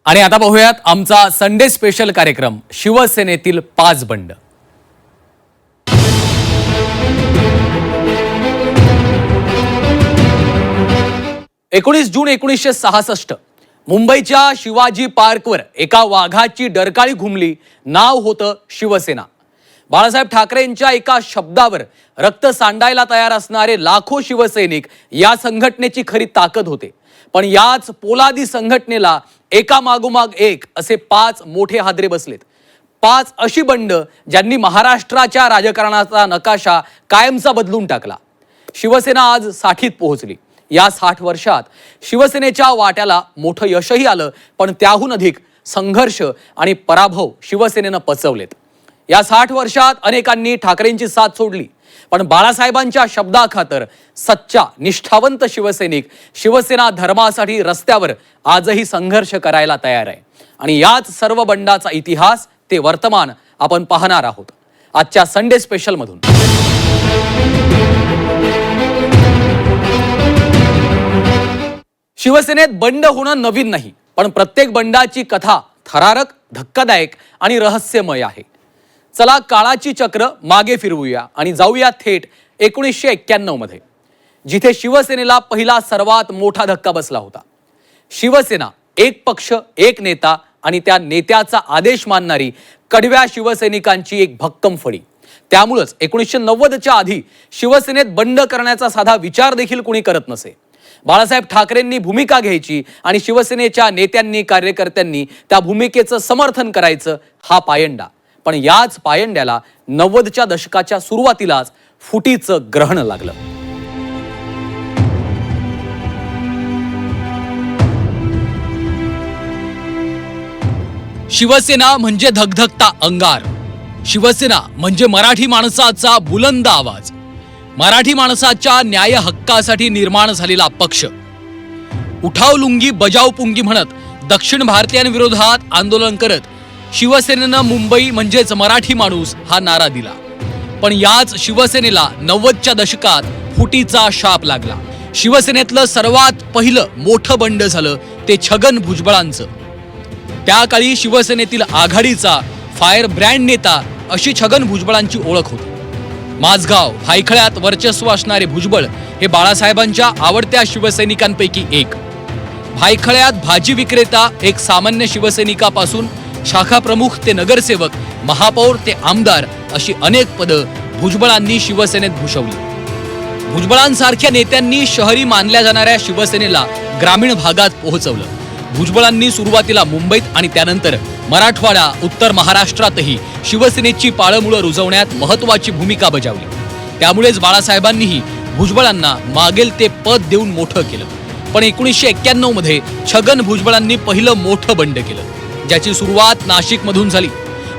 आणि आता पाहूयात आमचा संडे स्पेशल कार्यक्रम शिवसेनेतील 5 बंड। 19 जून 1966 मुंबईच्या शिवाजी पार्कवर एका वाघाची डरकाळी घुमली। नाव होतं शिवसेना। बाळासाहेब ठाकरेंच्या एका शब्दावर रक्त सांडायला तयार असणारे लाखो शिवसैनिक या संघटनेची खरी ताकद होते। पण याच पोलादी संघटनेला एका मागोमाग एक असे 5 मोठे हादरे बसलेत। 5 अशी बंड ज्यांनी महाराष्ट्राच्या राजकारणाचा नकाशा कायमचा बदलून टाकला। शिवसेना आज 60ीत पोहोचली। या 60 वर्षात शिवसेनेच्या वाट्याला मोठं यशही आलं, पण त्याहून अधिक संघर्ष आणि पराभव शिवसेनेनं पचवलेत। या 60 वर्षात अनेकांनी ठाकरेंची साथ सोडली, पण बाळासाहेबांच्या शब्दाखातर सच्चा निष्ठावंत शिवसैनिक शिवसेना धर्मासाठी रस्त्यावर आजही संघर्ष करायला तयार आहे। आणि याच सर्व बंडाचा इतिहास ते वर्तमान आपण पाहणार आहोत आजच्या संडे स्पेशल मधून। शिवसेनेत बंड होणं नवीन नाही, पण प्रत्येक बंडाची कथा थरारक, धक्कादायक आणि रहस्यमय आहे। चला काळाची चक्र मागे फिरवूया आणि जाऊया थेट 1991 मध्ये, जिथे शिवसेनेला पहिला सर्वात मोठा धक्का बसला होता। शिवसेना एक पक्ष, एक नेता आणि त्या नेत्याचा आदेश मानणारी कडव्या शिवसैनिकांची एक भक्कम फळी। त्यामुळेच 1990च्या आधी शिवसेनेत बंड करण्याचा साधा विचार देखील कोणी करत नसे। बाळासाहेब ठाकरेंनी भूमिका घ्यायची आणि शिवसेनेच्या नेत्यांनी, कार्यकर्त्यांनी त्या भूमिकेचं समर्थन करायचं, हा पायंडा। पण याच पायंड्याला 90च्या दशकाच्या सुरुवातीलाच फुटीचं ग्रहण लागलं। शिवसेना म्हणजे धगधगता अंगार। शिवसेना म्हणजे मराठी माणसाचा बुलंद आवाज, मराठी माणसाच्या न्याय हक्कासाठी निर्माण झालेला पक्ष। उठाव लुंगी बजाव पुंगी म्हणत दक्षिण भारतीयांविरोधात आंदोलन करत शिवसेनेनं मुंबई म्हणजेच मराठी माणूस हा नारा दिला। पण याच शिवसेनेला 90च्या दशकात फुटीचा शाप लागला। शिवसेनेतलं सर्वात पहिलं मोठं बंड झालं ते छगन भुजबळांचं। त्या काळी शिवसेनेतील आघाडीचा फायर ब्रँड नेता अशी छगन भुजबळांची ओळख होती। माझगाव, भायखळ्यात वर्चस्व असणारे भुजबळ हे बाळासाहेबांच्या आवडत्या शिवसैनिकांपैकी एक। भायखळ्यात भाजी विक्रेता एक सामान्य शिवसैनिकापासून शाखा प्रमुख ते नगरसेवक, महापौर ते आमदार अशी अनेक पदं भुजबळांनी शिवसेनेत भूषवली। भुजबळांसारख्या नेत्यांनी शहरी मानल्या जाणाऱ्या शिवसेनेला ग्रामीण भागात पोहोचवलं। भुजबळांनी सुरुवातीला मुंबईत आणि त्यानंतर मराठवाडा, उत्तर महाराष्ट्रातही शिवसेनेची पाळंमुळं रुजवण्यात महत्त्वाची भूमिका बजावली। त्यामुळेच बाळासाहेबांनीही भुजबळांना मागेल ते पद देऊन मोठं केलं। पण 1991 मध्ये छगन भुजबळांनी पहिलं मोठं बंड केलं, ज्याची सुरुवात नाशिकमधून झाली।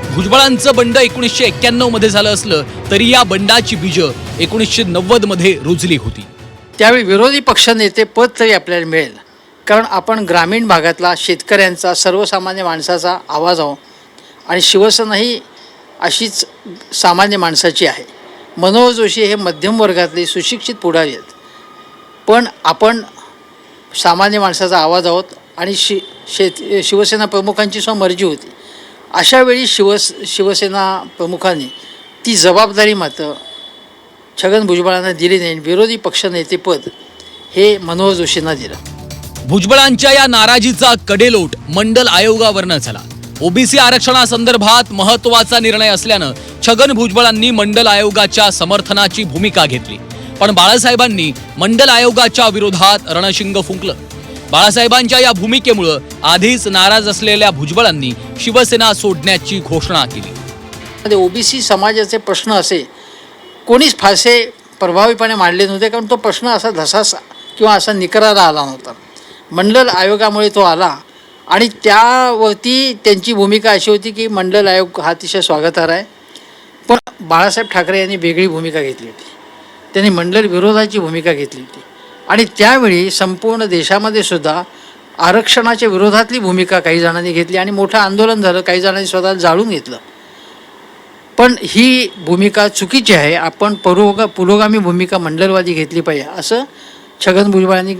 भुजबळांचं बंड 1991 मध्ये झालं असलं तरी या बंडाची बीजं 1990 मध्ये रुजली होती। त्यावेळी विरोधी पक्षनेते पद तरी आपल्याला मिळेल, कारण आपण ग्रामीण भागातला शेतकऱ्यांचा, सर्वसामान्य माणसाचा आवाज आहोत आणि शिवसेना ही अशीच सामान्य माणसाची आहे। मनोहर जोशी हे मध्यम वर्गातले सुशिक्षित पुढारी आहेत, पण आपण सामान्य माणसाचा आवाज आहोत आणि शिवसेना प्रमुखांची मर्जी होती। अशा वेळी शिवसेना प्रमुखांनी ती जबाबदारी मात्र छगन भुजबळांना दिली नाही। विरोधी पक्षनेतेपद हे मनोहर जोशींना दिलं। भुजबळांच्या या नाराजीचा कडेलोट मंडल आयोगावरनं झाला। ओबीसी आरक्षणासंदर्भात महत्त्वाचा निर्णय असल्यानं छगन भुजबळांनी मंडल आयोगाच्या समर्थनाची भूमिका घेतली, पण बाळासाहेबांनी मंडल आयोगाच्या विरोधात रणशिंग फुंकलं। बाळासाहेबांच्या या भूमिकेमुळे आधीच नाराज असलेल्या भुजबळांनी शिवसेना सोडण्याची घोषणा केली। ओबीसी समाजाचे प्रश्न असे कोणीच फारसे प्रभावीपणे मांडले नव्हते, कारण तो प्रश्न असा धसासा किंवा असा निकराला आला नव्हता। मंडल आयोगामुळे तो आला आणि त्यावरती त्यांची भूमिका अशी होती की मंडल आयोग हा अतिशय स्वागतार्ह आहे। पण बाळासाहेब ठाकरे यांनी वेगळी भूमिका घेतली होती। त्यांनी मंडल विरोधाची भूमिका घेतली होती आणि त्यावेळी संपूर्ण देशामध्ये सुद्धा आरक्षणाच्या विरोधातली भूमिका काही जणांनी घेतली आणि मोठं आंदोलन झालं। काही जणांनी स्वतःला जाळून घेतलं। पण ही भूमिका चुकीची आहे। आपण पुरोगामी भूमिका मंडलवादी घेतली पाहिजे असं छगन भुजबळांनी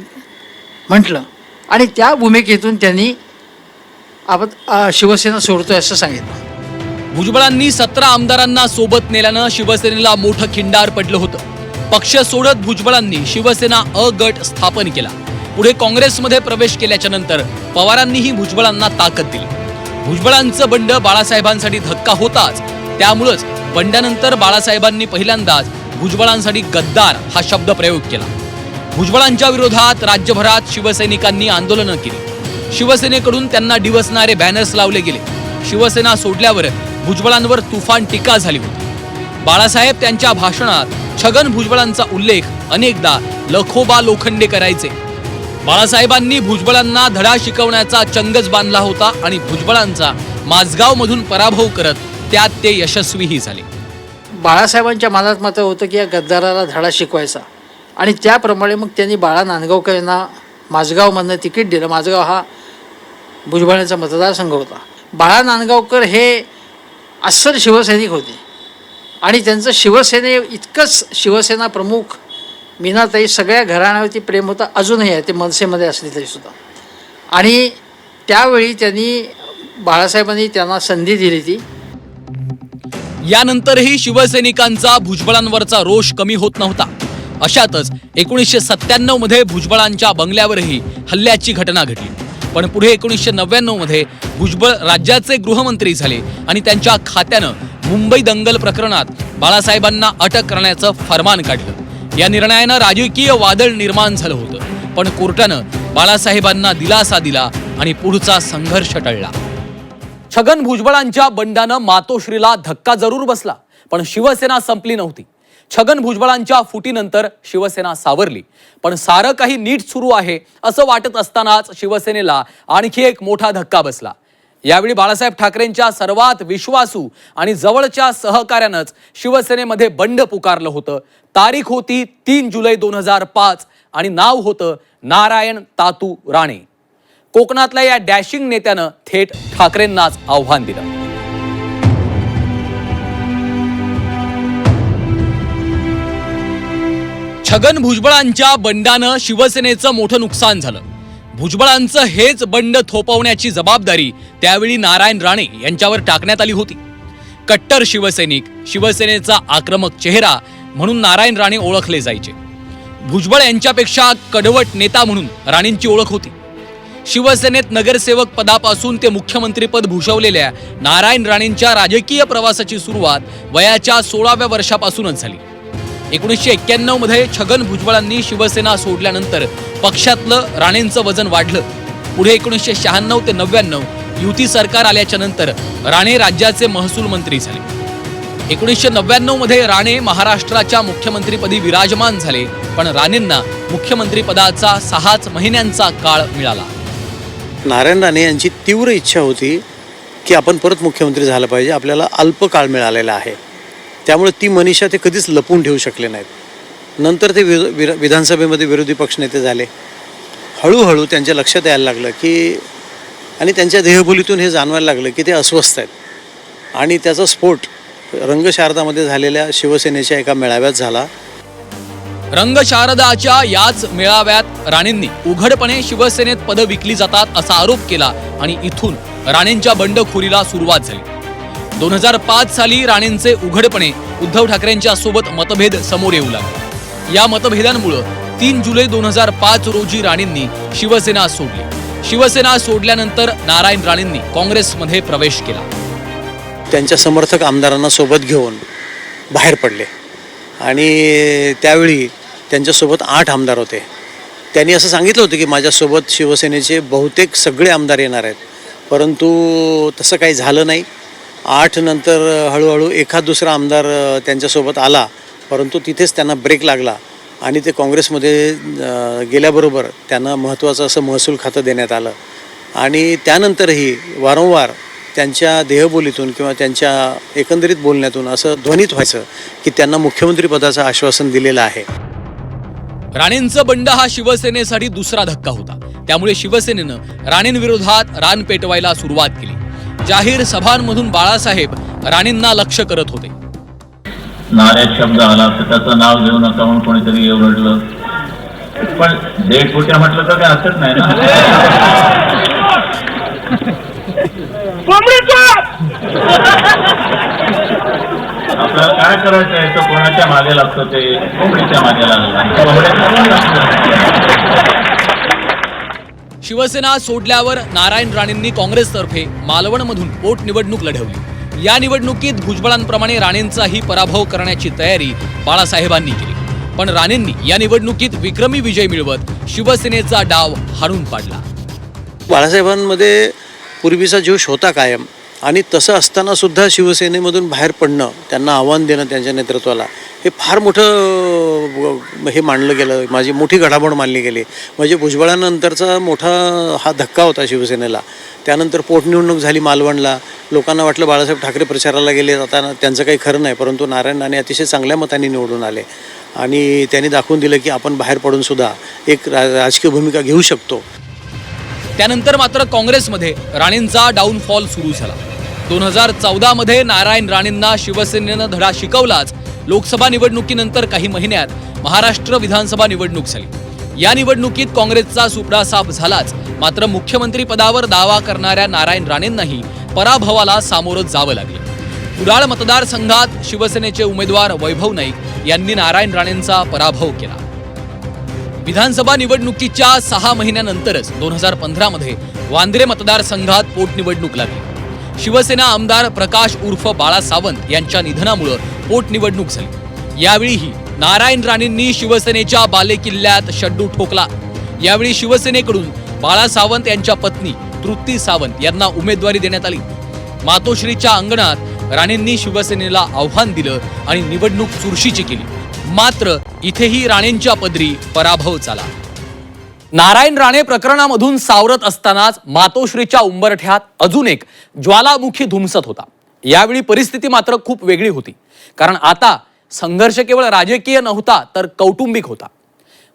म्हटलं आणि त्या भूमिकेतून त्यांनी आपण शिवसेना सोडतोय असं सांगितलं. भुजबळांनी 17 आमदारांना सोबत नेल्यानं शिवसेनेला मोठं खिंडार पडलं होतं. पक्ष सोडत भुजबळांनी शिवसेना अ गट स्थापन केला. पुढे काँग्रेसमध्ये प्रवेश केल्याच्या नंतर पवारांनीही भुजबळांना ताकद दिली. भुजबळांचं बंड बाळासाहेबांसाठी धक्का होताच. त्यामुळंच बंडानंतर बाळासाहेबांनी पहिल्यांदाच भुजबळांसाठी गद्दार हा शब्द प्रयोग केला. भुजबळांच्या विरोधात राज्यभरात शिवसैनिकांनी आंदोलनं केली. शिवसेनेकडून त्यांना डिवसणारे बॅनर्स लावले गेले. शिवसेना सोडल्यावर भुजबळांवर तुफान टीका झाली होती. बाळासाहेब त्यांच्या भाषणात छगन भुजबळांचा उल्लेख अनेकदा लखोबा लोखंडे करायचे. बाळासाहेबांनी भुजबळांना धडा शिकवण्याचा चंगच बांधला होता आणि भुजबळांचा माझगावमधून पराभव करत त्यात ते यशस्वीही झाले. बाळासाहेबांच्या मनात मात्र होतं की या गद्दाराला धडा शिकवायचा आणि त्याप्रमाणे मग त्यांनी बाळा नांदगावकर यांना माझगावमधनं तिकीट दिलं. माझगाव हा भुजबळांचा मतदारसंघ होता. बाळा नांदगावकर हे अस्सल शिवसैनिक होते आणि त्यांचं शिवसेने इतकंच शिवसेना प्रमुख मीनाताई सगळ्या घराण्यावरती प्रेम होतं. अजूनही आहे, ते मनसेमध्ये असले तरीसुद्धा. आणि त्यावेळी बाळासाहेबांनी त्यांना संधी दिली ती. यानंतरही शिवसैनिकांचा भुजबळांवरचा रोष कमी होत नव्हता. अशातच 1997 मध्ये भुजबळांच्या बंगल्यावरही हल्ल्याची घटना घडली. पण पुढे 1999 मध्ये भुजबळ राज्याचे गृहमंत्री झाले आणि त्यांच्या खात्यानं मुंबई दंगल प्रकरणात बाळासाहेबांना अटक करण्याचं फरमान काढलं. या निर्णयानं राजकीय वादळ निर्माण झालं होतं. पण कोर्टानं बाळासाहेबांना दिलासा दिला आणि पुढचा संघर्ष टळला. छगन भुजबळांच्या बंडानं मातोश्रीला धक्का जरूर बसला, पण शिवसेना संपली नव्हती. छगन भुजबळांच्या फुटीनंतर शिवसेना सावरली, पण सारं काही नीट सुरू आहे असं वाटत असतानाच शिवसेनेला आणखी एक मोठा धक्का बसला. यावेळी बाळासाहेब ठाकरेंच्या सर्वात विश्वासू आणि जवळच्या सहकार्यानंच शिवसेनेमध्ये बंड पुकारलं होतं. तारीख होती 3 जुलै 2005 आणि नाव होतं नारायण तातू राणे. कोकणातल्या या डॅशिंग नेत्यानं थेट ठाकरेंनाच आव्हान दिलं. छगन भुजबळांच्या बंडानं शिवसेनेचं मोठं नुकसान झालं. भुजबळांचं हेच बंड थोपवण्याची जबाबदारी त्यावेळी नारायण राणे यांच्यावर टाकण्यात आली होती. कट्टर शिवसैनिक, शिवसेनेचा आक्रमक चेहरा म्हणून नारायण राणे ओळखले जायचे. भुजबळ यांच्यापेक्षा कडवट नेता म्हणून राणेंची ओळख होती. शिवसेनेत नगरसेवक पदापासून ते मुख्यमंत्रीपद भूषवलेल्या नारायण राणेंच्या राजकीय प्रवासाची सुरुवात वयाच्या 16व्या वर्षापासूनच झाली. 1991 मध्ये छगन भुजबळांनी शिवसेना सोडल्यानंतर पक्षातलं राणेंचं वजन वाढलं. पुढे 1996 ते 99 युती सरकार आल्याच्या नंतर राणे राज्याचे महसूल मंत्री झाले. 1999 मध्ये राणे महाराष्ट्राच्या मुख्यमंत्रीपदी विराजमान झाले, पण राणेंना मुख्यमंत्रीपदाचा 6 महिन्यांचा काळ मिळाला. नारायण राणे यांची तीव्र इच्छा होती की आपण परत मुख्यमंत्री झालं पाहिजे. आपल्याला अल्प काळ मिळालेला आहे, त्यामुळे ती मनीषा ते कधीच लपवून ठेवू शकले नाहीत. नंतर ते विधानसभेमध्ये विरोधी पक्षनेते झाले. हळूहळू त्यांच्या लक्षात यायला लागलं की आणि त्यांच्या देहबोलीतून हे जाणवायला लागलं की ते अस्वस्थ आहेत. आणि त्याचा स्फोट रंगशारदामध्ये झालेल्या शिवसेनेच्या एका मेळाव्यात झाला. रंगशारदाच्या याच मेळाव्यात राणेंनी उघडपणे शिवसेनेत पदं विकली जातात असा आरोप केला आणि इथून राणेंच्या बंडखोरीला सुरुवात झाली. 2005 साली राणेंचे उघडपणे उद्धव ठाकरेंच्या सोबत मतभेद समोर येऊ लागले. या मतभेदांमुळे 3 जुलै 2005 रोजी राणेंनी शिवसेना सोडली. शिवसेना सोडल्यानंतर नारायण राणेंनी काँग्रेसमध्ये प्रवेश केला. त्यांच्या समर्थक आमदारांना सोबत घेऊन बाहेर पडले आणि त्यावेळी त्यांच्यासोबत 8 आमदार होते. त्यांनी असं सांगितलं होतं की माझ्यासोबत शिवसेनेचे बहुतेक सगळे आमदार येणार आहेत, परंतु तसं काही झालं नाही. 8 नंतर हळूहळू एखाद दुसरा आमदार त्यांच्यासोबत आला, परंतु तिथेच त्यांना ब्रेक लागला आणि ते काँग्रेसमध्ये गेल्याबरोबर त्यांना महत्त्वाचं असं महसूल खातं देण्यात आलं. आणि त्यानंतरही वारंवार त्यांच्या देहबोलीतून किंवा त्यांच्या एकंदरीत बोलण्यातून असं ध्वनित व्हायचं की त्यांना मुख्यमंत्रीपदाचं आश्वासन दिलेलं आहे. राणेंचं बंड हा शिवसेनेसाठी दुसरा धक्का होता. त्यामुळे शिवसेनेनं राणेंविरोधात रान पेटवायला सुरुवात केली. जाहीर सभांमधून बाळासाहेब राणेंना लक्ष्य करत होते. नाऱ्यात शब्द आला तर त्याचं नाव घेऊ नका म्हणून कोणीतरी ओरडलं, पण 1.5 फुट्या म्हटलं तर काय असत नाही ना. करायचंय तो कोणाच्या मागे लागतो, ते कोंबडीच्या मागे लागला. शिवसेना सोडल्यावर नारायण राणेंनी काँग्रेसतर्फे मालवणमधून पोटनिवडणूक लढवली. या निवडणुकीत भुजबळांप्रमाणे राणेंचाही पराभव करण्याची तयारी बाळासाहेबांनी केली. पण राणेंनी या निवडणुकीत विक्रमी विजय मिळवत शिवसेनेचा डाव हाणून पाडला. बाळासाहेबांमध्ये पूर्वीचा जोश होता कायम, आणि तसं असताना सुद्धा शिवसेनेमधून बाहेर पडणं, त्यांना आव्हान देणं त्यांच्या नेतृत्वाला, हे फार मोठं हे मानलं गेलं, माझी मोठी घडामोड मानली गेली. म्हणजे भुजबळानंतरचा मोठा हा धक्का होता शिवसेनेला. त्यानंतर पोटनिवडणूक झाली मालवणला. लोकांना वाटलं बाळासाहेब ठाकरे प्रचाराला गेले, आता त्यांचं काही खरं नाही. परंतु नारायण राणे अतिशय चांगल्या मतांनी निवडून आले आणि त्यांनी दाखवून दिलं की आपण बाहेर पडून सुद्धा एक राजकीय भूमिका घेऊ शकतो. त्यानंतर मात्र काँग्रेसमध्ये राणेंचा डाऊनफॉल सुरू झाला. 2014 मध्ये नारायण राणेंना शिवसेनेनं धडा शिकवलाच. लोकसभा निवडणुकीनंतर काही महिन्यात महाराष्ट्र विधानसभा निवडणूक झाली. या निवडणुकीत काँग्रेसचा सुपडा साफ झालाच. मात्र मुख्यमंत्री पदावर दावा करणाऱ्या नारायण राणेंनाही पराभवाला सामोरं जावं लागलं. कुडाळ मतदारसंघात शिवसेनेचे उमेदवार वैभव नाईक यांनी नारायण राणेंचा पराभव केला. विधानसभा निवडणुकीच्या 6 महिन्यानंतरच 2015 मध्ये वांद्रे मतदारसंघात पोटनिवडणूक लागली. शिवसेना आमदार प्रकाश उर्फ बाळा सावंत यांच्या निधनामुळे पोटनिवडणूक झाली. यावेळीही नारायण राणेंनी शिवसेनेच्या बालेकिल्ल्यात शड्डू ठोकला. यावेळी शिवसेनेकडून बाळा सावंत यांच्या पत्नी तृप्ती सावंत यांना उमेदवारी देण्यात आली. मातोश्रीच्या अंगणात राणेंनी शिवसेनेला आव्हान दिलं आणि निवडणूक चुरशीची केली. मात्र इथेही राणेंच्या पदरी पराभव झाला. नारायण राणे प्रकरणामधून सावरत असतानाच मातोश्रीच्या उंबरठ्यात अजून एक ज्वालामुखी धुमसत होता. यावेळी परिस्थिती मात्र खूप वेगळी होती, कारण आता संघर्ष केवळ राजकीय नव्हता तर कौटुंबिक होता.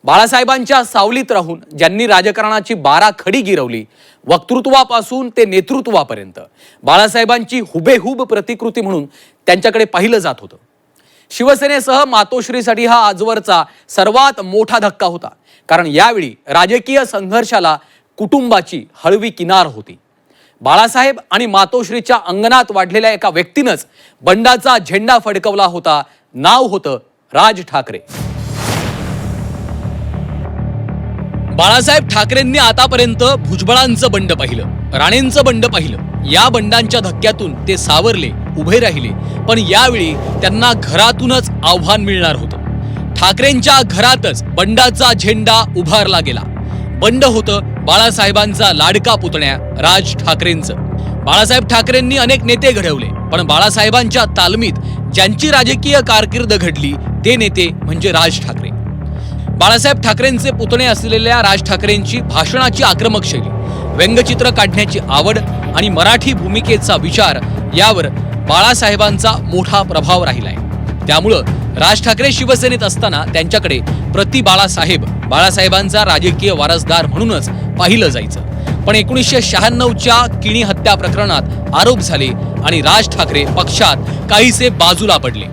बाळासाहेबांच्या सावलीत राहून ज्यांनी राजकारणाची 12 खडी गिरवली, वक्तृत्वापासून ते नेतृत्वापर्यंत बाळासाहेबांची हुबेहूब प्रतिकृती म्हणून त्यांच्याकडे पाहिलं जात होतं. शिवसेनेसह मातोश्रीसाठी हा आजवरचा सर्वात मोठा धक्का होता, कारण यावेळी राजकीय संघर्षाला कुटुंबाची हळवी किनार होती. बाळासाहेब आणि मातोश्रीच्या अंगणात वाढलेल्या एका व्यक्तीनंच बंडाचा झेंडा फडकवला होता. नाव होतं राज ठाकरे. बाळासाहेब ठाकरेंनी आतापर्यंत भुजबळांचं बंड पाहिलं, राणेंचं बंड पाहिलं. या बंडांच्या धक्क्यातून ते सावरले, उभे राहिले. पण यावेळी त्यांना घरातूनच आव्हान मिळणार होतं. ठाकरेंच्या घरातच बंडाचा झेंडा उभारला गेला. बंड होतं बाळासाहेबांचा लाडका पुतण्या राज ठाकरेंचं. बाळासाहेब ठाकरेंनी अनेक नेते घडवले, पण बाळासाहेबांच्या तालमीत ज्यांची राजकीय कारकीर्द घडली ते नेते म्हणजे राज ठाकरे. बाळासाहेब ठाकरेंचे पुतणे असलेल्या राज ठाकरेंची भाषणाची आक्रमक शैली, व्यंगचित्र काढण्याची आवड आणि मराठी भूमिकेचा विचार यावर बाळासाहेबांचा मोठा प्रभाव राहिलाय. त्यामुळं राज ठाकरे शिवसेनेत असताना त्यांच्याकडे प्रति बाळासाहेब, बाळासाहेबांचा राजकीय वारसदार म्हणूनच पाहिलं जायचं. पण 1996च्या किणी हत्या प्रकरणात आरोप झाले आणि राज ठाकरे पक्षात काहीसे बाजूला पडले.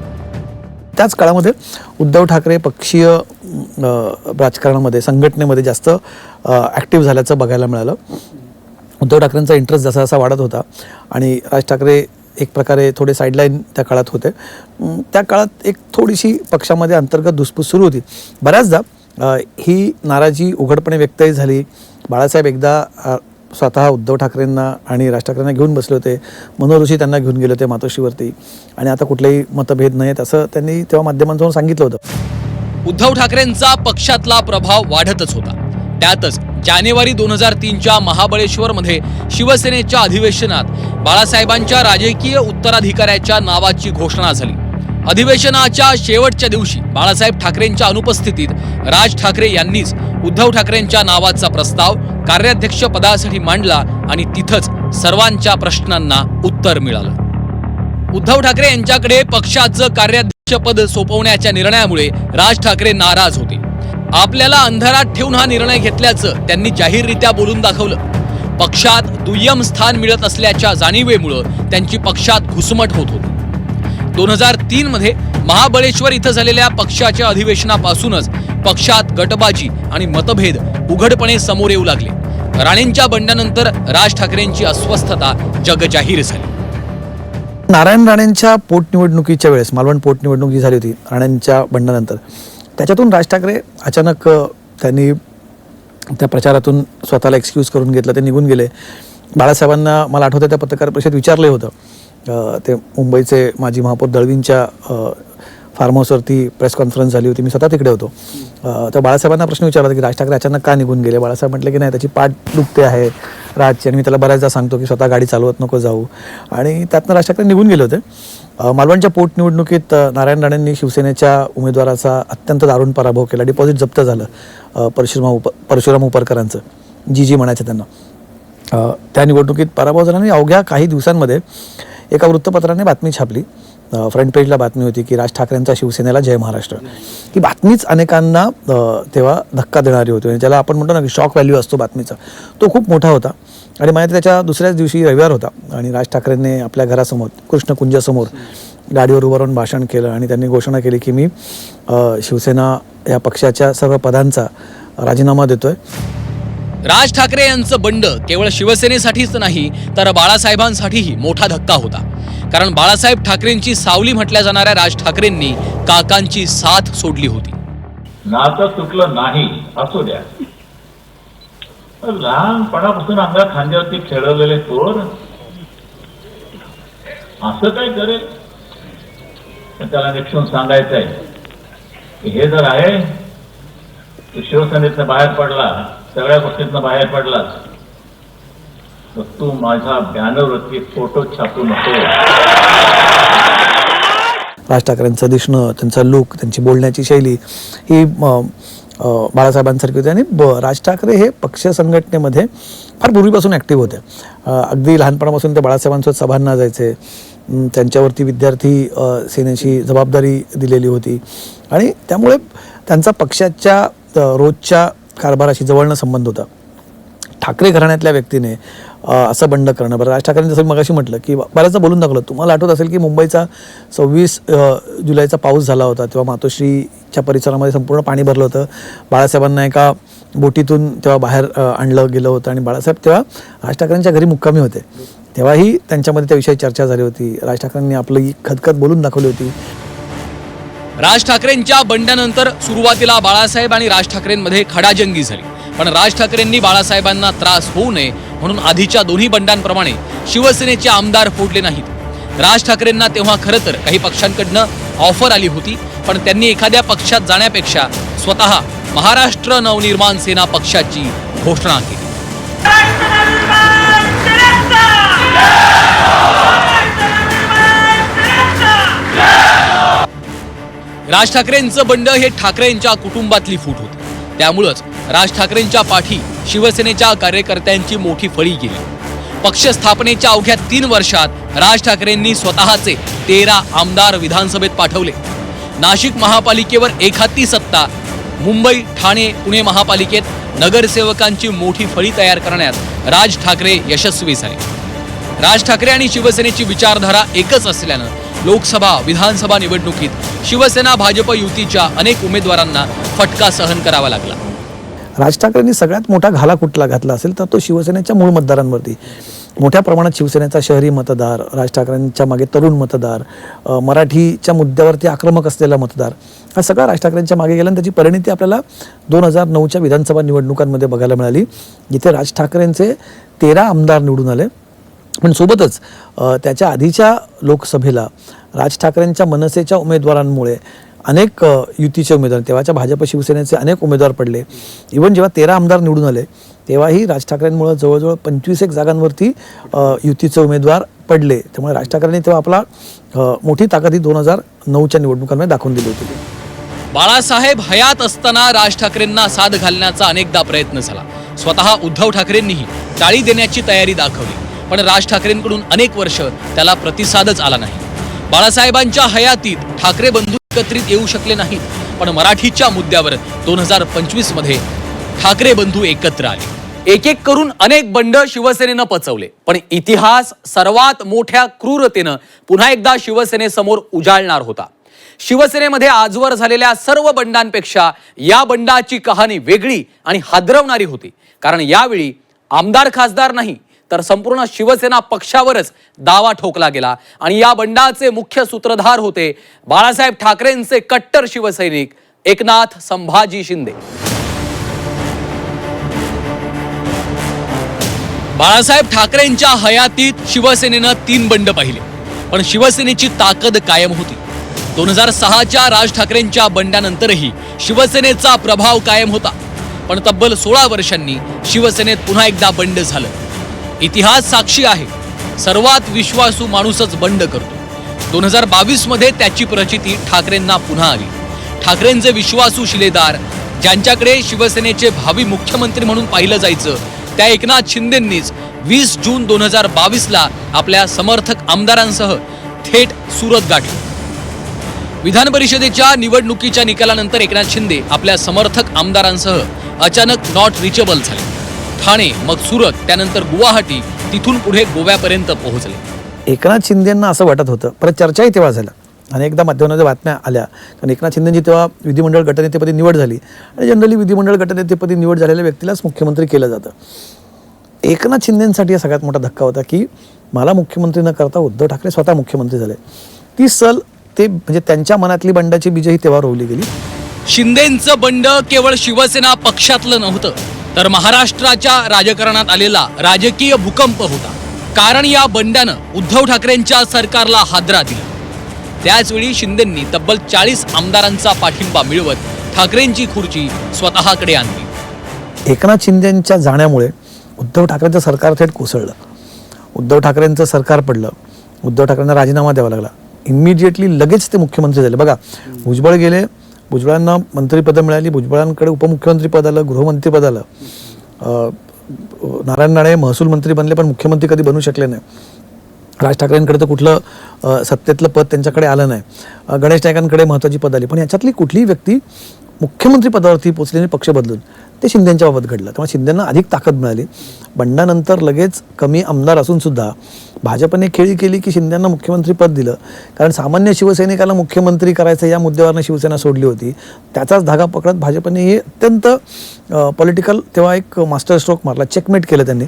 त्याच काळामध्ये उद्धव ठाकरे पक्षीय राजकारणामध्ये, संघटनेमध्ये जास्त ॲक्टिव्ह झाल्याचं बघायला मिळालं. उद्धव ठाकरेंचा इंटरेस्ट जसा जसा वाढत होता आणि राज ठाकरे एक प्रकारे थोडे साईडलाईन त्या काळात होते. त्या काळात एक थोडीशी पक्षामध्ये अंतर्गत धुसफूस सुरू होती. बऱ्याचदा ही नाराजी उघडपणे व्यक्तही झाली. बाळासाहेब एकदा स्वतः उद्धव ठाकरेंना आणि राज ठाकरेंना घेऊन बसले होते. मनोहर जोशी त्यांना घेऊन गेले होते मातोश्रीवरती, आणि आता कुठलेही मतभेद नाहीत असं त्यांनी तेव्हा माध्यमांसमोर सांगितलं होतं. उद्धव ठाकरेंचा पक्षातला प्रभाव वाढतच होता. त्यातच जानेवारी 2003च्या महाबळेश्वरमध्ये शिवसेनेच्या अधिवेशनात बाळासाहेबांच्या राजकीय उत्तराधिकाऱ्याच्या नावाची घोषणा झाली. अधिवेशनाच्या शेवटच्या दिवशी बाळासाहेब ठाकरेंच्या अनुपस्थितीत राज ठाकरे यांनीच उद्धव ठाकरेंच्या नावाचा प्रस्ताव कार्याध्यक्ष पदासाठी मांडला आणि तिथंच सर्वांच्या प्रश्नांना उत्तर मिळालं. उद्धव ठाकरे यांच्याकडे पक्षाचं कार्याध्यक्षपद सोपवण्याच्या निर्णयामुळे राज ठाकरे नाराज होते. आपल्याला अंधारात ठेवून हा निर्णय घेतल्याचं त्यांनी जाहीररित्या बोलून दाखवलं. पक्षात दुय्यम स्थान मिळत असल्याच्या जाणीवेमुळं त्यांची पक्षात घुसमट होत होती. 2003 मध्ये महाबळेश्वर इथं झालेल्या पक्षाच्या अधिवेशनापासूनच पक्षात गटबाजी आणि मतभेद उघडपणे समोर येऊ लागले. राणेंच्या बंडानंतर राज ठाकरेंची अस्वस्थता जगजाहीर झाली. नारायण राणेंच्या पोटनिवडणुकीच्या वेळेस, मालवण पोटनिवडणूक जी झाली होती राणेंच्या बंडानंतर, त्याच्यातून राज ठाकरे अचानक त्यांनी त्या प्रचारातून स्वतःला एक्सक्यूज करून घेतलं, ते निघून गेले. बाळासाहेबांना मला आठवतं त्या पत्रकार परिषदेत विचारलं होतं, ते मुंबईचे माजी महापौर दळवींच्या फार्म हाऊसवरती प्रेस कॉन्फरन्स झाली होती, मी स्वतः तिकडे होतो. तर बाळासाहेबांना प्रश्न विचारला होता की राज ठाकरे अचानक का निघून गेले. बाळासाहेब म्हटले की नाही, त्याची पाठ दुखते आहे राजची, आणि मी त्याला बऱ्याचदा सांगतो की स्वतः गाडी चालवत नको जाऊ, आणि त्यातनं राज ठाकरे निघून गेले होते. मालवणच्या पोटनिवडणुकीत नारायण राणेंनी शिवसेनेच्या उमेदवाराचा अत्यंत दारुण पराभव केला. डिपॉझिट जप्त झालं परशुराम उपरकरांचं, जी म्हणायचं त्यांना. त्या निवडणुकीत पराभव झाला आणि अवघ्या काही दिवसांमध्ये एका वृत्तपत्राने बातमी छापली, फ्रंट पेजला बातमी होती की राज ठाकरेंचा शिवसेनेला जय महाराष्ट्र. ही बातमीच अनेकांना तेव्हा धक्का देणारी होती, आणि ज्याला आपण म्हणतो ना की शॉक व्हॅल्यू असतो बातमीचा, तो खूप मोठा होता. आणि माझ्या त्याच्या दुसऱ्याच दिवशी रविवार होता, आणि राज ठाकरेंनी आपल्या घरासमोर कृष्णकुंजासमोर गाडीवर उभं राहून भाषण केलं, आणि त्यांनी घोषणा केली की मी शिवसेना या पक्षाच्या सर्व पदांचा राजीनामा देतोय. राज ठाकरे यांचं बंड केवळ शिवसेनेसाठीच नाही तर बाळासाहेबांसाठीही मोठा धक्का होता. कारण बाळासाहेब ठाकरेंची सावली म्हटल्या जाणाऱ्या राज ठाकरेंनी काकांची साथ सोडली होती. नातं तुटलं नाही असू द्या, लहानपणापासून अंगा खांद्यावरती खेळवलेले पोर असं काय करेल. त्याला निक्षून सांगायचंय की हे जर आहे तू शिवसेनेतनं बाहेर पडला, सगळ्या गोष्टीतनं बाहेर पडलास, तर तू माझ्या बॅनरवरती फोटो छापू नको. राज ठाकरेंचं दिसणं, त्यांचा लुक, त्यांची बोलण्याची शैली ही बाळासाहेबांसारखी होती. आणि राज ठाकरे हे पक्ष संघटनेमध्ये फार पूर्वीपासून ॲक्टिव्ह होते. अगदी लहानपणापासून ते बाळासाहेबांसोबत सभांना जायचे, त्यांच्यावरती विद्यार्थी सेनेची जबाबदारी दिलेली होती, आणि त्यामुळे त्यांचा पक्षाच्या रोजच्या कारभाराशी जवळनं संबंध होता. ठाकरे घराण्यातल्या व्यक्तीने असं बंड करणं, बरं राज ठाकरेंनी जसं मगाशी म्हटलं की बऱ्याचदा बोलून दाखवलं. तुम्हाला आठवत असेल की मुंबईचा 26 जुलैचा पाऊस झाला होता, तेव्हा मातोश्रीच्या परिसरामध्ये संपूर्ण पाणी भरलं होतं. बाळासाहेबांना एका बोटीतून तेव्हा बाहेर आणलं गेलं होतं, आणि बाळासाहेब तेव्हा राज ठाकरेंच्या घरी मुक्कामी होते. तेव्हाही त्यांच्यामध्ये त्याविषयी चर्चा झाली होती. राज ठाकरेंनी आपलं खदखद बोलून दाखवली होती. राज ठाकरेंच्या बंडानंतर सुरुवातीला बाळासाहेब आणि राज ठाकरेंमध्ये खडाजंगी झाली, पण राज ठाकरेंनी बाळासाहेबांना त्रास होऊ नये म्हणून आधीच्या दोन्ही बंडांप्रमाणे शिवसेनेचे आमदार फोडले नाहीत. राज ठाकरेंना तेव्हा खरं तर काही पक्षांकडनं ऑफर आली होती, पण त्यांनी एखाद्या पक्षात जाण्यापेक्षा स्वतः महाराष्ट्र नवनिर्माण सेना पक्षाची घोषणा केली. राज ठाकरेंचं बंड हे ठाकरेंच्या कुटुंबातली फूट होती. त्यामुळंच राज ठाकरेंच्या पाठी शिवसेनेच्या कार्यकर्त्यांची मोठी फळी गेली. पक्ष स्थापनेच्या अवघ्या 3 वर्षात राज ठाकरेंनी स्वतःचे 13 आमदार विधानसभेत पाठवले. नाशिक महापालिकेवर एकहाती सत्ता, मुंबई, ठाणे, पुणे महापालिकेत नगरसेवकांची मोठी फळी तयार करण्यात राज ठाकरे यशस्वी झाले. राज ठाकरे आणि शिवसेनेची विचारधारा एकच असल्यानं लोकसभा, विधानसभा निवडणुकीत शिवसेना भाजप युतीच्या अनेक उमेदवारांना फटका सहन करावा लागला. राज ठाकरेंनी सगळ्यात मोठा घाला कुठला घातला असेल तर तो शिवसेनेच्या मूळ मतदारांवरती. मोठ्या प्रमाणात शिवसेनेचा शहरी मतदार, राज ठाकरेंच्या मागे तरुण मतदार, मराठीच्या मुद्द्यावरती आक्रमक असलेला मतदार, हा सगळा राज ठाकरेंच्या मागे गेला. आणि त्याची परिणिती आपल्याला 2009च्या विधानसभा निवडणुकांमध्ये बघायला मिळाली, जिथे राज ठाकरेंचे 13 आमदार निवडून आले. पण सोबतच त्याच्या आधीच्या लोकसभेला राज ठाकरेंच्या मनसेच्या उमेदवारांमुळे अनेक युतीचे उमेदवार, तेव्हाच्या भाजप शिवसेनेचे अनेक उमेदवार पडले. इव्हन जेव्हा 13 आमदार निवडून आले तेव्हाही राज ठाकरेंमुळे जवळजवळ 25 जागांवरती युतीचे उमेदवार पडले. त्यामुळे राज ठाकरेंनी तेव्हा आपला मोठी ताकद ही 2009च्या निवडणुकांमध्ये दाखवून दिली होती. बाळासाहेब हयात असताना राज ठाकरेंना साथ घालण्याचा अनेकदा प्रयत्न झाला. स्वतः उद्धव ठाकरेंनीही टाळी देण्याची तयारी दाखवली, पण राज ठाकरेंकडून अनेक वर्ष त्याला प्रतिसादच आला नाही. बाळासाहेबांच्या हयातीत ठाकरे बंधू एकत्रित येऊ शकले नाहीत, पण मराठीच्या मुद्द्यावर 2025 मध्ये ठाकरे बंधू एकत्र आले. एक एक करून अनेक बंड शिवसेनेनं पचवले, पण इतिहास सर्वात मोठ्या क्रूरतेनं पुन्हा एकदा शिवसेनेसमोर उजाळणार होता. शिवसेनेमध्ये आजवर झालेल्या सर्व बंडांपेक्षा या बंडाची कहाणी वेगळी आणि हादरवणारी होती. कारण यावेळी आमदार खासदार नाही तर संपूर्ण शिवसेना पक्षावरच दावा ठोकला गेला आणि या बंडाचे मुख्य सूत्रधार होते बाळासाहेब ठाकरेंचे कट्टर शिवसैनिक एकनाथ संभाजी शिंदे. बाळासाहेब ठाकरेंच्या हयातीत शिवसेनेनं 3 बंड पाहिले, पण शिवसेनेची ताकद कायम होती. 2006च्या राज ठाकरेंच्या बंडानंतरही शिवसेनेचा प्रभाव कायम होता, पण तब्बल 16 वर्षांनी शिवसेनेत पुन्हा एकदा बंड झालं. इतिहास साक्षी आहे, सर्वात विश्वासू माणूसच बंड करतो. 2022 मध्ये त्याची प्रचिती ठाकरेंना पुन्हा आली. ठाकरेंचे विश्वासू शिलेदार, ज्यांच्याकडे शिवसेनेचे भावी मुख्यमंत्री म्हणून पाहिलं जायचं, त्या एकनाथ शिंदेंनीच 20 जून 2022ला आपल्या समर्थक आमदारांसह थेट सुरत गाठली. विधान परिषदेच्या निवडणुकीच्या निकालानंतर एकनाथ शिंदे आपल्या समर्थक आमदारांसह अचानक नॉट रिचेबल झाले. ठाणे, मग सुरत, त्यानंतर गुवाहाटी, तिथून पुढे गोव्यापर्यंत पोहोचले. एकनाथ शिंदेंना असं वाटत होतं, परत चर्चाही तेव्हा झाल्या, अनेकदा माध्यमांमध्ये बातम्या आल्या, कारण एकनाथ शिंदेंची तेव्हा विधिमंडळ गटनेतेपदी निवड झाली आणि जनरली विधिमंडळ गटनेतेपदी निवड झालेल्या व्यक्तीलाच मुख्यमंत्री केलं जातं. एकनाथ शिंदेंसाठी हा सगळ्यात मोठा धक्का होता की मला मुख्यमंत्री न करता उद्धव ठाकरे स्वतः मुख्यमंत्री झाले. ती सल ते म्हणजे त्यांच्या मनातली बंडाची बीजही तेव्हा रोवली गेली. शिंदेंचं बंड केवळ शिवसेना पक्षातलं नव्हतं, तर महाराष्ट्राच्या राजकारणात आलेला राजकीय भूकंप होता. कारण या बंडानं उद्धव ठाकरेंच्या सरकारला हादरा दिला. त्याचवेळी शिंदेंनी तब्बल 40 आमदारांचा पाठिंबा मिळवत ठाकरेंची खुर्ची स्वतःकडे आणली. एकनाथ शिंदेंच्या जाण्यामुळे उद्धव ठाकरेंचं सरकार थेट कोसळलं. उद्धव ठाकरेंचं सरकार पडलं. उद्धव ठाकरेंना राजीनामा द्यावा लागला. इमिडिएटली लगेच ते मुख्यमंत्री झाले. बघा, भुजबळ गेले, भुजबळांना मंत्रिपदं मिळाली, भुजबळांकडे उपमुख्यमंत्रीपद आलं, गृहमंत्रीपद आलं. नारायण राणे महसूल मंत्री बनले, पण मुख्यमंत्री कधी बनू शकले नाही. राज ठाकरेंकडे तर कुठलं सत्तेतलं पद त्यांच्याकडे आलं नाही. गणेश नाईकांकडे महत्त्वाची पद आली, पण याच्यातली कुठलीही व्यक्ती मुख्यमंत्री पदावरती पोचलेली पक्ष बदलून ते शिंदेंच्या बाबत घडलं. त्यामुळे शिंदेंना अधिक ताकद मिळाली. बंडानंतर लगेच कमी आमदार असून सुद्धा भाजपने खेळी केली की शिंदेंना मुख्यमंत्री पद दिलं. कारण सामान्य शिवसैनिकाला मुख्यमंत्री करायचं या मुद्द्यावरनं शिवसेना सोडली होती. त्याचाच धागा पकडत भाजपने हे अत्यंत पॉलिटिकल तेव्हा एक मास्टर स्ट्रोक मारला, चेकमेट केलं त्यांनी.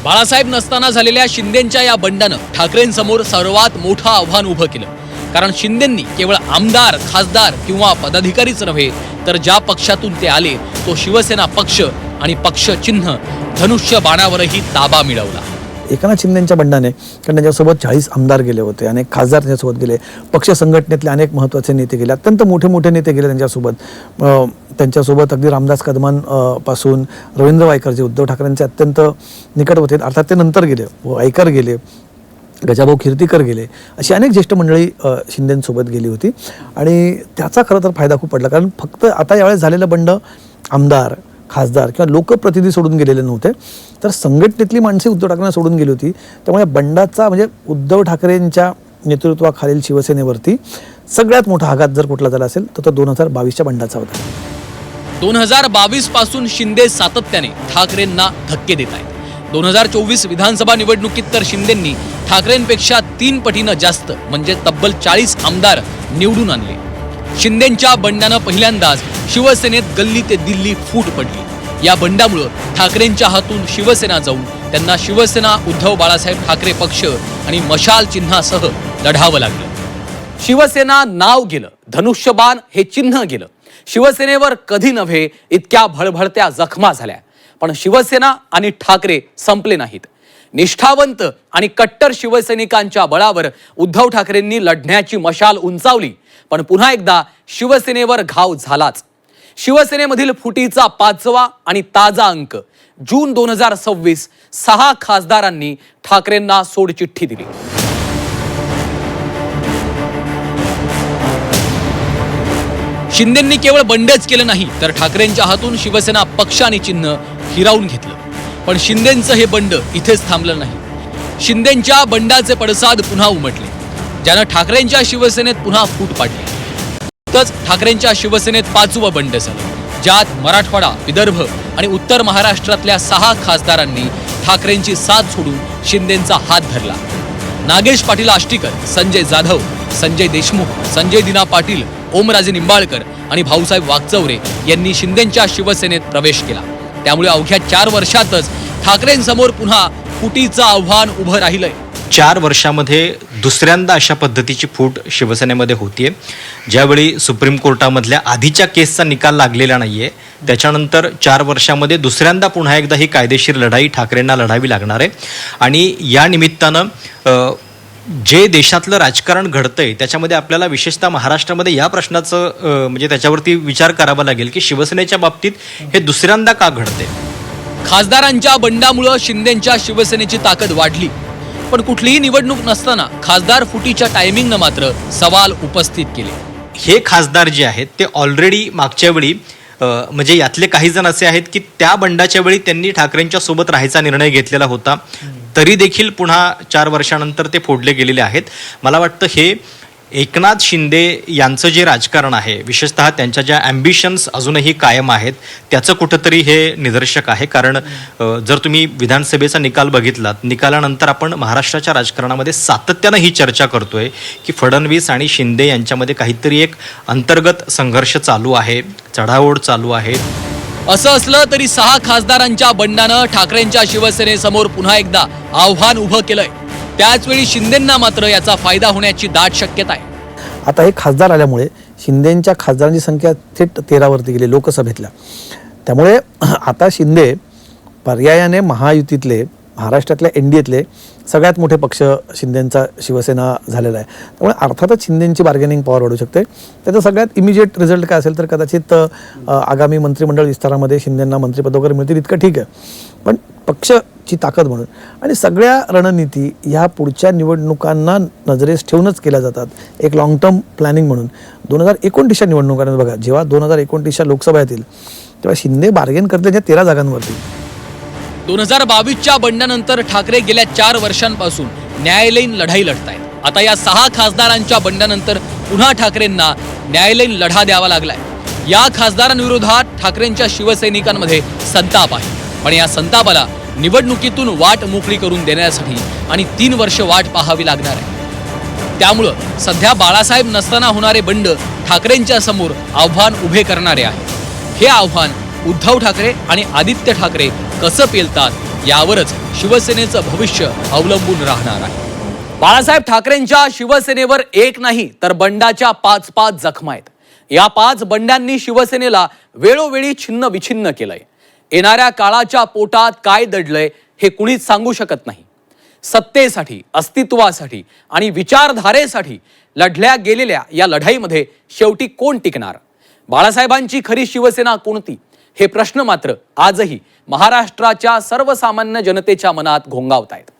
बाळासाहेब नसताना झालेल्या शिंदेंच्या या बंडानं ठाकरेंसमोर सर्वात मोठं आव्हान उभं केलं. कारण शिंदेंनी केवळ आमदार, खासदार किंवा पदाधिकारीच नव्हे, तर ज्या पक्षातून ते आले तो शिवसेना पक्ष आणि पक्ष चिन्ह धनुष्य बाणावरही ताबा मिळवला. एकनाथ शिंदेंच्या बंडाने, कारण त्यांच्यासोबत 40 आमदार गेले होते, अनेक खासदार त्यांच्यासोबत गेले, पक्ष संघटनेतले अनेक महत्त्वाचे नेते गेले, अत्यंत मोठे मोठे नेते गेले त्यांच्यासोबत अगदी रामदास कदमान पासून रवींद्र वायकर जे उद्धव ठाकरेंचे अत्यंत निकट होते, अर्थात ते नंतर गेले, वायकर गेले, गजाभाऊ कीर्तीकर गेले, अशी अनेक ज्येष्ठ मंडळी शिंदेंसोबत गेली होती. आणि त्याचा खरं तर फायदा खूप पडला. कारण फक्त आता यावेळेस झालेलं बंड आमदार, खासदार किंवा लोकप्रतिनिधी सोडून गेलेले नव्हते, तर संघटनेतली माणसे उद्धव ठाकरेंना सोडून गेली होती. त्यामुळे बंडाचा म्हणजे उद्धव ठाकरेंच्या नेतृत्वाखालील शिवसेनेवरती सगळ्यात मोठा आघात जर कुठला झाला असेल तर तो 2022च्या बंडाचा होता. 2022 पासून शिंदे सातत्याने ठाकरेंना धक्के देत आहेत. 2024 विधानसभा निवडणुकीत तर शिंदेंनी ठाकरेंपेक्षा 3 पटीनं जास्त म्हणजे तब्बल 40 आमदार निवडून आणले. शिंदेंच्या बंडानं पहिल्यांदाच शिवसेनेत गल्ली ते दिल्ली फूट पडली. या बंडामुळं ठाकरेंच्या हातून शिवसेना जाऊन त्यांना शिवसेना उद्धव बाळासाहेब ठाकरे पक्ष आणि मशाल चिन्हासह लढावं लागलं. शिवसेना नाव गेलं, धनुष्यबाण हे चिन्ह गेलं. शिवसेनेवर कधी नव्हे इतक्या भळभळत्या जखमा झाल्या. पण शिवसेना आणि ठाकरे संपले नाहीत. निष्ठावंत आणि कट्टर शिवसैनिकांच्या बळावर उद्धव ठाकरेंनी लढण्याची मशाल उंचावली. पण पुन्हा एकदा शिवसेनेवर घाव झालाच. शिवसेनेमधील फुटीचा 5वा आणि ताजा अंक जून 2026. 6 खासदारांनी ठाकरेंना सोडचिठ्ठी दिली. शिंदेंनी केवळ बंडच केलं नाही, तर ठाकरेंच्या हातून शिवसेना पक्ष आणि चिन्ह हिरावून घेतलं. पण शिंदेंचं हे बंड इथेच थांबलं नाही. शिंदेंच्या बंडाचे पडसाद पुन्हा उमटले, ज्यानं ठाकरेंच्या शिवसेनेत पुन्हा फूट पाडली. तच ठाकरेंच्या शिवसेनेत 5वं बंड झालं, ज्यात मराठवाडा, विदर्भ आणि उत्तर महाराष्ट्रातल्या 6 खासदारांनी ठाकरेंची साथ सोडून शिंदेंचा हात धरला. नागेश पाटील आष्टीकर, संजय जाधव, संजय देशमुख, संजय दिना पाटील, ओमराजे निंबाळकर आणि भाऊसाहेब वागचौरे यांनी शिंदेंच्या शिवसेनेत प्रवेश केला. त्यामुळे अवघ्या 4 वर्षातच ठाकरेंसमोर पुन्हा फुटीचं आव्हान उभं राहिलंय. 4 वर्षामध्ये दुसऱ्यांदा अशा पद्धतीची फूट शिवसेनेमध्ये होतीये. ज्यावेळी सुप्रीम कोर्टामधल्या आधीच्या केसचा निकाल लागलेला नाहीये, त्याच्यानंतर 4 वर्षामध्ये दुसऱ्यांदा पुन्हा एकदा ही कायदेशीर लढाई ठाकरेंना लढावी लागणार आहे. आणि या निमित्तानं जे देशातलं राजकारण घडतंय त्याच्यामध्ये आपल्याला विशेषतः महाराष्ट्रामध्ये या प्रश्नाचं म्हणजे त्याच्यावरती विचार करावा लागेल की शिवसेनेच्या बाबतीत हे दुसऱ्यांदा का घडतंय. खासदारांच्या बंडामुळं शिंदेंच्या शिवसेनेची ताकद वाढली, पण कुठलीही निवडणूक नसताना खासदार फुटीच्या टायमिंगनं मात्र सवाल उपस्थित केले. हे खासदार जे आहेत ते ऑलरेडी मागच्या वेळी म्हणजे यातले काही जण असे आहेत की त्या बंडाच्या वेळी त्यांनी ठाकरेंच्या सोबत राहायचा निर्णय घेतलेला होता, तरी देखील पुन्हा 4 वर्षानंतर ते फोडले गेलेले आहेत. मला वाटतं हे एकनाथ शिंदे यांचं जे राजकारण आहे, विशेषतः त्यांच्या ज्या ॲम्बिशन्स अजूनही कायम आहेत, त्याचं कुठंतरी हे निदर्शक आहे. कारण जर तुम्ही विधानसभेचा निकाल बघितलात, निकालानंतर आपण महाराष्ट्राच्या राजकारणामध्ये सातत्यानं ही चर्चा करतोय की फडणवीस आणि शिंदे यांच्यामध्ये काहीतरी एक अंतर्गत संघर्ष चालू आहे, चढाओढ चालू आहे. असं असलं तरी 6 खासदारांच्या बंडानं ठाकरेंच्या शिवसेनेसमोर पुन्हा एकदा आव्हान उभं केलंय. त्याचवेळी शिंदेंना मात्र याचा फायदा होण्याची दाट शक्यता आहे. आता हे खासदार आल्यामुळे शिंदेंच्या खासदारांची संख्या थेट 13वरती गेली लोकसभेतल्या. त्यामुळे आता शिंदे पर्यायाने महायुतीतले, महाराष्ट्रातल्या NDAतले सगळ्यात मोठे पक्ष शिंदेंचा शिवसेना झालेला आहे. त्यामुळे अर्थातच शिंदेंची बार्गेनिंग पॉवर वाढू शकते. त्याचा सगळ्यात इमिजिएट रिझल्ट काय असेल तर कदाचित आगामी मंत्रिमंडळ विस्तारामध्ये शिंदेंना मंत्रिपद वगैरे मिळतील इतकं ठीक आहे, पण पक्षची ताकद म्हणून आणि सगळ्या रणनीती ह्या पुढच्या निवडणुकांना नजरेस ठेवूनच केल्या जातात. एक लाँग टर्म प्लॅनिंग म्हणून 2029च्या निवडणुकांमध्ये बघा, जेव्हा 2029च्या लोकसभा येतील तेव्हा शिंदे बार्गेन करतील त्या 13 जागांवरती. 2022च्या बंडानंतर ठाकरे गेल्या 4 वर्षांपासून न्यायालयीन लढाई लढतायत. आता या 6 खासदारांच्या बंडानंतर पुन्हा ठाकरेंना न्यायालयीन लढा द्यावा लागलाय. या खासदारांविरोधात ठाकरेंच्या शिवसैनिकांमध्ये संताप आहे, पण या संतापाला निवडणुकीतून वाट मोकळी करून देण्यासाठी आणि 3 वर्ष वाट पाहावी लागणार आहे. त्यामुळं सध्या बाळासाहेब नसताना होणारे बंड ठाकरेंच्या समोर आव्हान उभे करणारे आहे. हे आव्हान उद्धव ठाकरे आणि आदित्य ठाकरे कसं पेलतात यावरच शिवसेनेचं भविष्य अवलंबून राहणार आहे. बाळासाहेब ठाकरेंच्या शिवसेनेवर एक नाही तर बंडाच्या 5 जखमा आहेत. या 5 बंडांनी शिवसेनेला वेळोवेळी छिन्न विछिन्न केलंय. येणाऱ्या काळाच्या पोटात काय दडलंय हे कुणीच सांगू शकत नाही. सत्तेसाठी, अस्तित्वासाठी आणि विचारधारेसाठी लढल्या गेलेल्या या लढाईमध्ये शेवटी कोण टिकणार? बाळासाहेबांची खरी शिवसेना कोणती? हे प्रश्न मात्र आजही महाराष्ट्राच्या सर्वसामान्य जनतेच्या मनात घोंगावतायत.